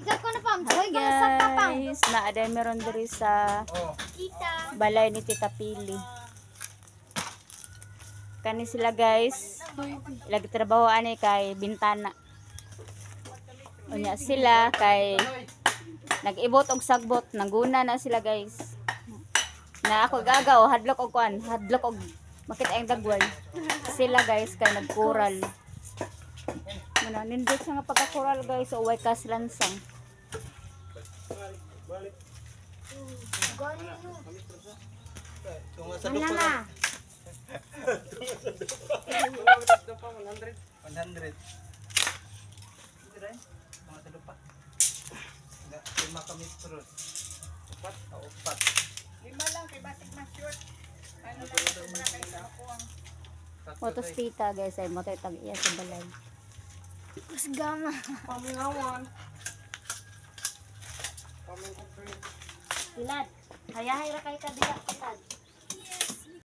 Ikaw ko na pam. Hi guys, naaday meron diri sa Kita. balay ni Tita Pili. Kani sila guys, trabaho ani kay bintana. Unya sila kay nag-ibot og sagbot, nangguna na sila guys. Na ako gagaw, hadlok og kuan, hadlok og makita ang dagway. Sila guys kay nagkural. Muna nindot sa nga pagkakural guys, uway kas lansang. Mana na? 100. Lima kami terus. Upat. 5 lang kay batik na short. Ano lang ito muna kay sa ako ang. Motos tita guys ay motoy tag iya sa balay. Mas gama. Pamingawan. Pilad. Hayahay ra kay kadila pilad.